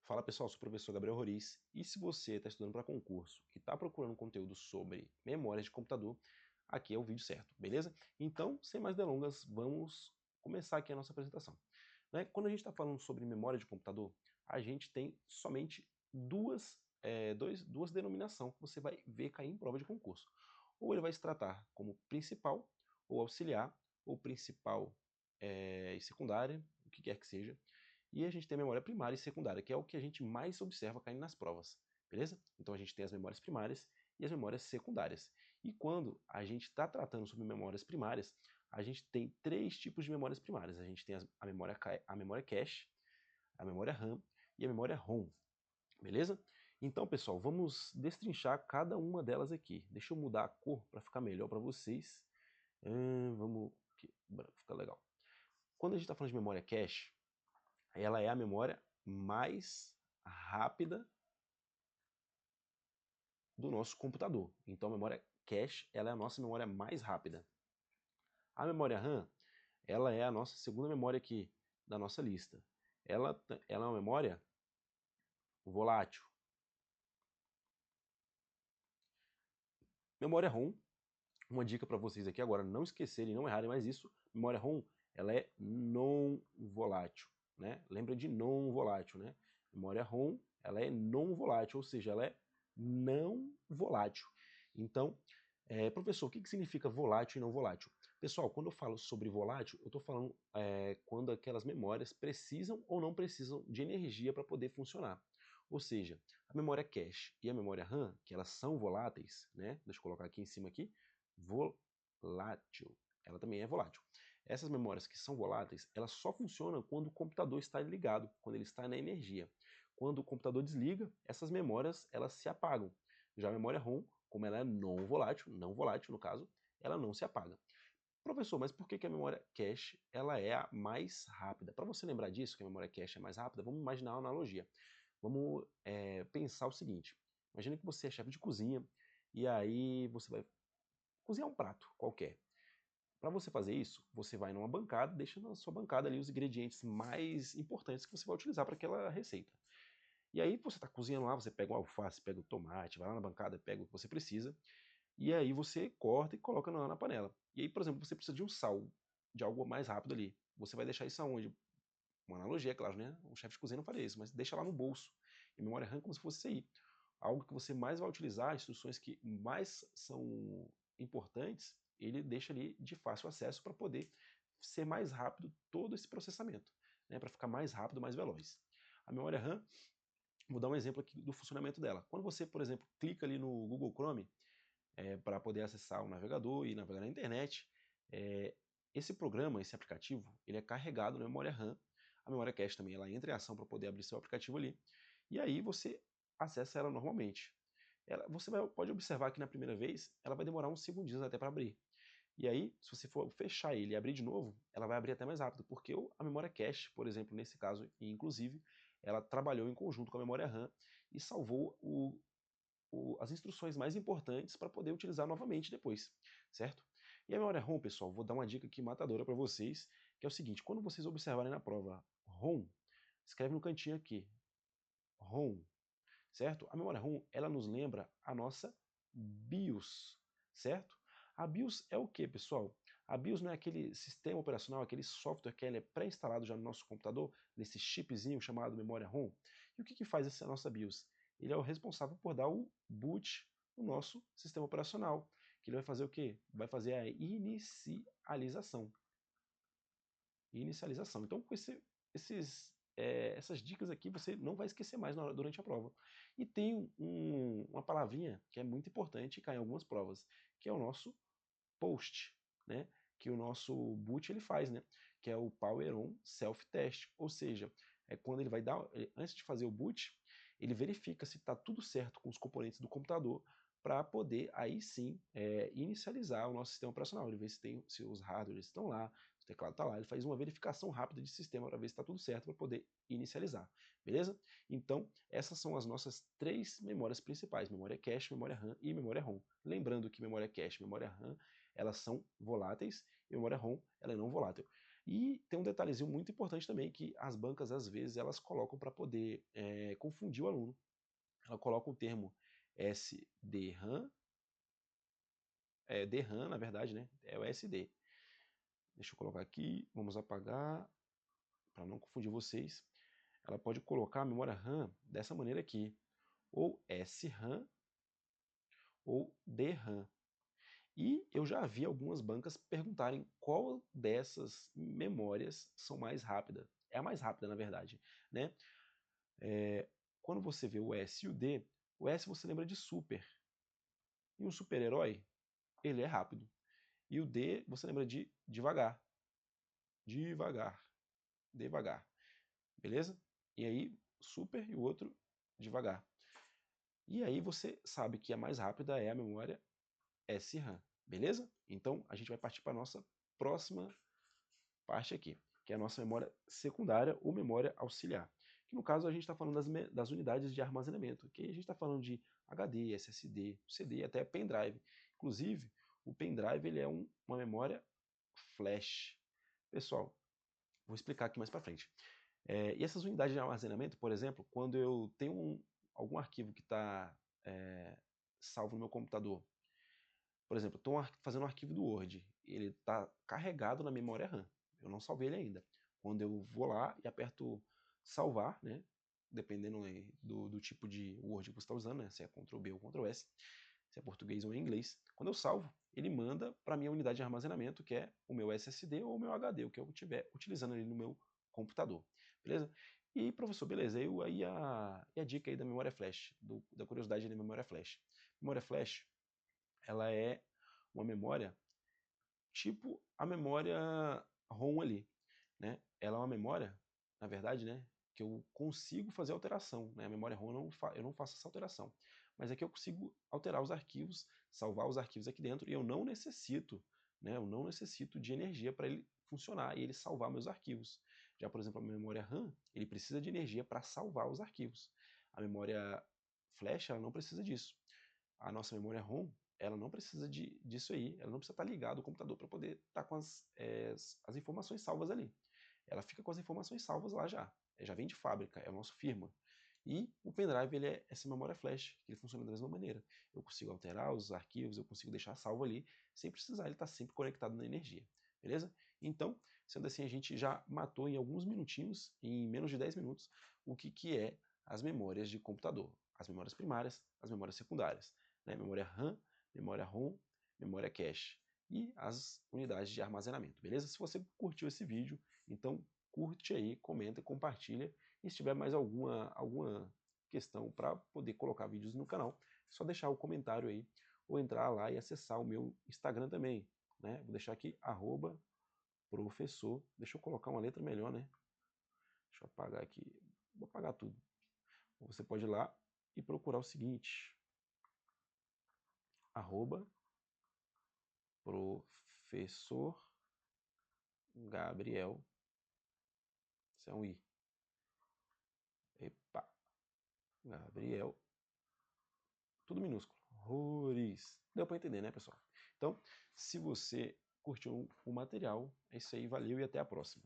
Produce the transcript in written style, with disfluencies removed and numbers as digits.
Fala pessoal, sou o professor Gabriel Roriz e se você está estudando para concurso e está procurando conteúdo sobre memórias de computador, aqui é o vídeo certo, beleza? Então, sem mais delongas, vamos começar aqui a nossa apresentação. Quando a gente está falando sobre memória de computador, a gente tem somente duas denominações que você vai ver cair em prova de concurso. Ou ele vai se tratar como principal, ou auxiliar, ou principal e secundária, o que quer que seja. E a gente tem a memória primária e secundária, que é o que a gente mais observa caindo nas provas, beleza? Então a gente tem as memórias primárias e as memórias secundárias. E quando a gente está tratando sobre memórias primárias, a gente tem três tipos de memórias primárias. A gente tem a memória cache, a memória RAM e a memória ROM, beleza? Então, pessoal, vamos destrinchar cada uma delas aqui. Deixa eu mudar a cor para ficar melhor para vocês. Vamos... Aqui, branco, fica legal. Quando a gente está falando de memória cache, ela é a memória mais rápida do nosso computador. Então a memória cache, ela é a nossa memória mais rápida. A memória RAM, ela é a nossa segunda memória aqui da nossa lista. Ela é uma memória volátil. Memória ROM, uma dica para vocês aqui agora, não esquecerem, não errarem mais isso, memória ROM, ela é não volátil, né? Lembra de não volátil, né? Memória ROM, ela é não volátil, ou seja, ela é não volátil. Então, professor, o que significa volátil e não volátil? Pessoal, quando eu falo sobre volátil, eu estou falando quando aquelas memórias precisam ou não precisam de energia para poder funcionar. Ou seja, a memória cache e a memória RAM, que elas são voláteis, né? Deixa eu colocar aqui em cima aqui, volátil. Ela também é volátil. Essas memórias que são voláteis, elas só funcionam quando o computador está ligado, quando ele está na energia. Quando o computador desliga, essas memórias elas se apagam. Já a memória ROM, como ela é não volátil no caso, ela não se apaga. Professor, mas por que a memória cache ela é a mais rápida? Para você lembrar disso, que a memória cache é mais rápida, vamos imaginar uma analogia. Vamos pensar o seguinte. Imagina que você é chefe de cozinha e aí você vai cozinhar um prato qualquer. Para você fazer isso, você vai numa bancada, deixa na sua bancada ali os ingredientes mais importantes que você vai utilizar para aquela receita. E aí você está cozinhando lá, você pega o alface, pega o tomate, vai lá na bancada, pega o que você precisa, e aí você corta e coloca na panela. E aí, por exemplo, você precisa de um sal, de algo mais rápido ali. Você vai deixar isso aonde? Uma analogia, claro, né? O chefe de cozinha não faria isso, mas deixa lá no bolso. E memória RAM como se fosse isso aí. Algo que você mais vai utilizar, instruções que mais são importantes, ele deixa ali de fácil acesso para poder ser mais rápido todo esse processamento, né? Para ficar mais rápido, mais veloz. A memória RAM, vou dar um exemplo aqui do funcionamento dela. Quando você, por exemplo, clica ali no Google Chrome para poder acessar o navegador e navegar na internet, esse programa, esse aplicativo, ele é carregado na memória RAM. A memória cache também ela entra em ação para poder abrir seu aplicativo ali. E aí você acessa ela normalmente. Você pode observar que na primeira vez ela vai demorar uns segundinhos até para abrir. E aí, se você for fechar ele e abrir de novo, ela vai abrir até mais rápido, porque a memória cache, por exemplo, nesse caso, e inclusive, ela trabalhou em conjunto com a memória RAM e salvou as instruções mais importantes para poder utilizar novamente depois, certo? E a memória ROM, pessoal, vou dar uma dica aqui matadora para vocês, que é o seguinte, quando vocês observarem na prova ROM, escreve no cantinho aqui, ROM, certo? A memória ROM, ela nos lembra a nossa BIOS, certo? A BIOS é o que, pessoal? A BIOS não é aquele sistema operacional, aquele software que ele é pré-instalado já no nosso computador, nesse chipzinho chamado memória ROM. E o que faz essa nossa BIOS? Ele é o responsável por dar o boot no nosso sistema operacional, que ele vai fazer o quê? Vai fazer a inicialização. Inicialização. Então, com essas dicas aqui você não vai esquecer mais durante a prova. E tem uma palavrinha que é muito importante e cai em algumas provas, que é o nosso post, né? Que o nosso boot ele faz, né? Que é o Power On Self Test, ou seja, é quando ele vai dar, antes de fazer o boot, ele verifica se está tudo certo com os componentes do computador para poder aí sim inicializar o nosso sistema operacional. Ele vê se os hardwares estão lá, se o teclado está lá, ele faz uma verificação rápida de sistema para ver se está tudo certo para poder inicializar, beleza? Então, essas são as nossas três memórias principais, memória cache, memória RAM e memória ROM. Lembrando que memória cache e memória RAM, elas são voláteis e memória ROM, ela é não volátil. E tem um detalhezinho muito importante também, que as bancas, às vezes, elas colocam para poder confundir o aluno. Ela coloca o termo SDRAM, DRAM, na verdade, né? É o SD. Deixa eu colocar aqui, vamos apagar, para não confundir vocês. Ela pode colocar a memória RAM dessa maneira aqui, ou SRAM ou DRAM. E eu já vi algumas bancas perguntarem qual dessas memórias são mais rápida. É a mais rápida, na verdade, né? Quando você vê o S e o S você lembra de super. E um super-herói, ele é rápido. E o D você lembra de devagar. Devagar. Devagar. Beleza? E aí, super e o outro devagar. E aí você sabe que a mais rápida é a memória SRAM. Beleza? Então a gente vai partir para a nossa próxima parte aqui, que é a nossa memória secundária ou memória auxiliar. Que no caso a gente está falando das unidades de armazenamento, que a gente está falando de HD, SSD, CD, até pendrive. Inclusive, o pendrive ele é uma memória flash. Pessoal, vou explicar aqui mais para frente. E essas unidades de armazenamento, por exemplo, quando eu tenho algum arquivo que está salvo no meu computador, por exemplo, estou fazendo um arquivo do Word, ele está carregado na memória RAM, eu não salvei ele ainda. Quando eu vou lá e aperto salvar, né, dependendo do tipo de Word que você está usando, né, se é Ctrl B ou Ctrl S, se é português ou em inglês, quando eu salvo, ele manda para a minha unidade de armazenamento, que é o meu SSD ou o meu HD, o que eu estiver utilizando ali no meu computador, beleza? E professor, beleza, e a dica aí da memória flash, da curiosidade da memória flash. Memória flash, ela é uma memória tipo a memória ROM ali, né? Ela é uma memória, na verdade, né, que eu consigo fazer alteração, né? A memória ROM eu não faço essa alteração, mas é que eu consigo alterar os arquivos, salvar os arquivos aqui dentro e eu não necessito, né? Eu não necessito de energia para ele funcionar e ele salvar meus arquivos. Já, por exemplo, a memória RAM, ele precisa de energia para salvar os arquivos. A memória flash, ela não precisa disso. A nossa memória ROM, ela não precisa disso aí, ela não precisa estar ligada ao computador para poder estar com as informações salvas ali. Ela fica com as informações salvas lá já vem de fábrica, é o nosso firmware. E o pendrive ele é essa memória flash, que ele funciona da mesma maneira. Eu consigo alterar os arquivos, eu consigo deixar salvo ali, sem precisar ele estar sempre conectado na energia, beleza? Então, sendo assim, a gente já matou em alguns minutinhos, em menos de 10 minutos, o que é as memórias de computador. As memórias primárias, as memórias secundárias, né? Memória RAM, memória ROM, memória cache e as unidades de armazenamento, beleza? Se você curtiu esse vídeo, então curte aí, comenta, compartilha. E se tiver mais alguma questão para poder colocar vídeos no canal, é só deixar o comentário aí ou entrar lá e acessar o meu Instagram também, né? Vou deixar aqui @professor. Deixa eu colocar uma letra melhor, né? Deixa eu apagar aqui. Vou apagar tudo. Você pode ir lá e procurar o seguinte: @professor Gabriel. Isso é um I. Epa, Gabriel. Tudo minúsculo. Rores. Deu para entender, né, pessoal? Então, se você curtiu o material, é isso aí, valeu e até a próxima.